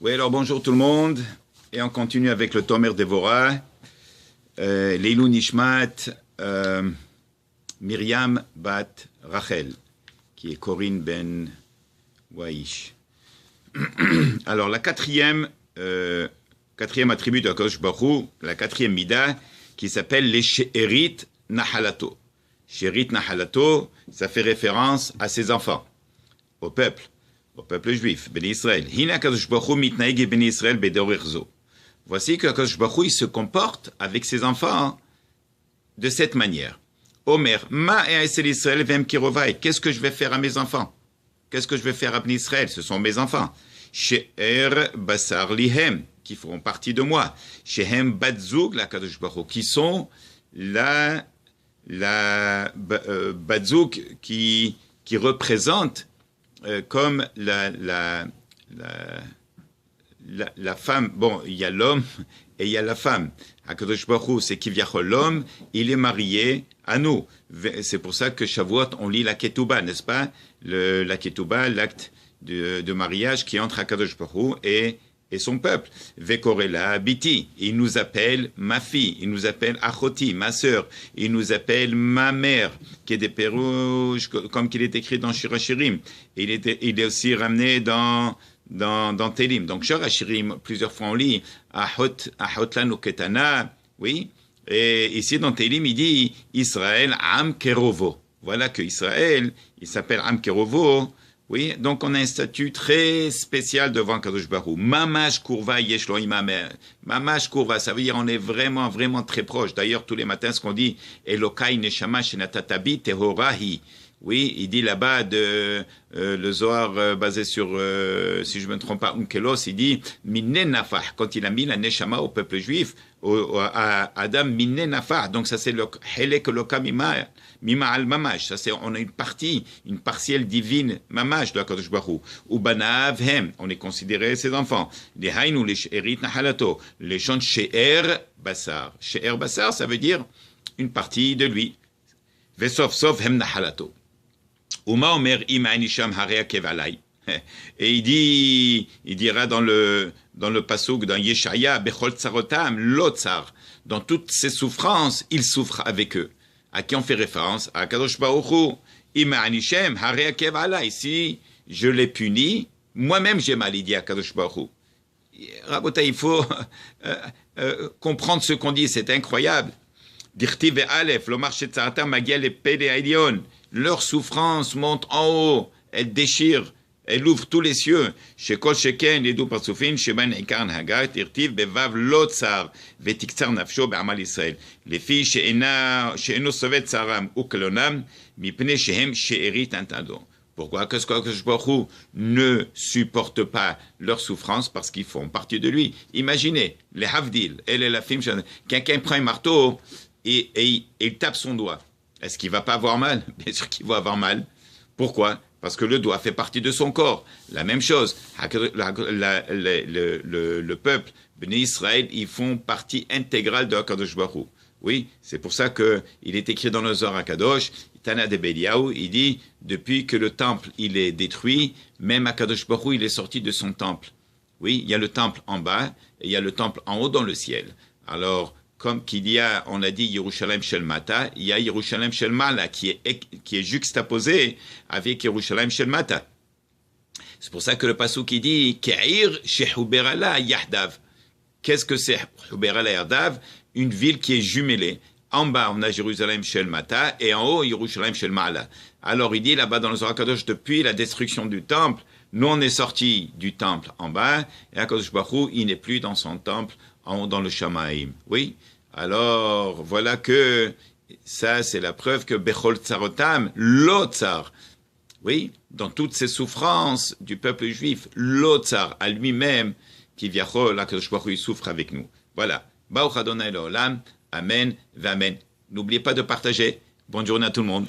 Oui, alors bonjour tout le monde. Et on continue avec le Tomer Devorah, Leilou Nishmat, Myriam Bat Rachel, qui est Corinne Ben Waish. Alors la quatrième attribut de HaKadosh Baruch Hu, la quatrième mida, qui s'appelle les She'erit Nahalato. She'erit Nahalato, ça fait référence à ses enfants, au peuple juif, Ben Israël. Hina HaKadosh Baruch Hu mitnaeg Ben Israël bedorech zo. Voici que HaKadosh Baruch Hu, il se comporte avec ses enfants de cette manière. Omer, ma e'esel Israël vem kirovai. Qu'est-ce que je vais faire à mes enfants? Qu'est-ce que je vais faire à Ben Israël? Ce sont mes enfants. She'er basar lihem, qui feront partie de moi. Shehem batzug la HaKadosh Baruch Hu, qui sont la batzug qui représente comme la femme. Bon, il y a l'homme et il y a la femme. HaKadosh Baruch Hu, c'est Kivyachol, l'homme, il est marié à nous. C'est pour ça que Shavuot, on lit la Ketouba, n'est-ce pas? La Ketouba, l'acte de mariage qui est entre HaKadosh Baruch Hu et son peuple. Vekorela Biti, il nous appelle ma fille, il nous appelle Achoti, ma sœur, il nous appelle ma mère, qui est des pérouges, comme qu'il est écrit dans Shir HaShirim. Il est aussi ramené dans Télim. Donc Shir HaShirim, plusieurs fois on lit Achot lanu ketana, oui. Et ici dans Télim, il dit Israël Am Kerovo. Voilà que Israël, il s'appelle Am Kerovo. Oui, donc on a un statut très spécial devant Kadosh Baruch Hu. Mamash kurva yeshlo imamer. Mamash kurva, ça veut dire on est vraiment, vraiment très proche. D'ailleurs, tous les matins, ce qu'on dit, Elokai neshama shenatatabi tehorahi. Oui, il dit là-bas le Zohar basé sur, si je ne me trompe pas, Unkelos, il dit minne nafah. Quand il a mis la neshama au peuple juif, à Adam minne nafah. Donc ça c'est le helek loka mima al mamash. Ça c'est, on a une partielle divine mamash de la Kadosh Baruch Hu. Ubanav hem, on est considéré ses enfants. Les hainu les she'erit nahalato, les chants she'er basar. She'er basar, ça veut dire une partie de lui. Vesof sof hem nahalato. Uma omer imanisham harea kevalai. Et il dira dans le pasuk, dans Yeshaya, bechol tsarotam lotzar. Dans toutes ses souffrances, il souffre avec eux. À qui on fait référence? À Kadosh Baruch Hu. Imanisham harea kevalai. Si je les punis, moi-même j'ai mal, il dit à Kadosh Baruch Hu. Rabota, il faut comprendre ce qu'on dit, c'est incroyable. Dirti ve'alef, lomar shetzaratam magia le pele ailion. Leur souffrance monte en haut, elle déchire, elle ouvre tous les cieux. Shekol sheken yedu parsufin sheban ikar hagar tirtiv bevav lotzar vetiktsar nafsho be'amal Israël. Les filles she'eno sovet tsaram ukelonam mipne shehem she'erit antado. Pourquoi? Qu'est-ce que HaKadosh Baruch Hu ne supporte pas leur souffrance? Parce qu'ils font partie de lui. Imaginez, les havdil, elle est la fille, quelqu'un prend un marteau et il tape son doigt. Est-ce qu'il ne va pas avoir mal? Bien sûr qu'il va avoir mal. Pourquoi? Parce que le doigt fait partie de son corps. La même chose, le peuple, Bnei Israël, ils font partie intégrale de HaKadosh Baruch Hu. Oui, c'est pour ça qu'il est écrit dans le Zohar HaKadosh, Tana de Beliaou, il dit, depuis que le temple il est détruit, même HaKadosh Baruch Hu, il est sorti de son temple. Oui, il y a le temple en bas et il y a le temple en haut dans le ciel. Alors, comme qu'il y a, on a dit Yerushalayim Shel Mata, il y a Yerushalayim Shel Mala qui est juxtaposé avec Yerushalayim Shel Mata. C'est pour ça que le pasuk qui dit Ke'ir shehuberala yahdav. Qu'est-ce que c'est Huberala yahdav? Une ville qui est jumelée. En bas, on a Jérusalem Shel Mata et en haut, Yerushalayim Shel Mala. Alors il dit là-bas dans le Zohar HaKadosh, depuis la destruction du temple, nous on est sortis du temple en bas et HaKadosh Baruch Hu, il n'est plus dans son temple en haut dans le Shamaïm. Oui. Alors, voilà que ça, c'est la preuve que Bechol Tsarotam, l'Otsar, oui, dans toutes ces souffrances du peuple juif, l'Otsar, à lui-même, qui viachol, là, que il souffre avec nous. Voilà. Baruch Adonai Leolam, Amen, V'Amen. N'oubliez pas de partager. Bonne journée à tout le monde.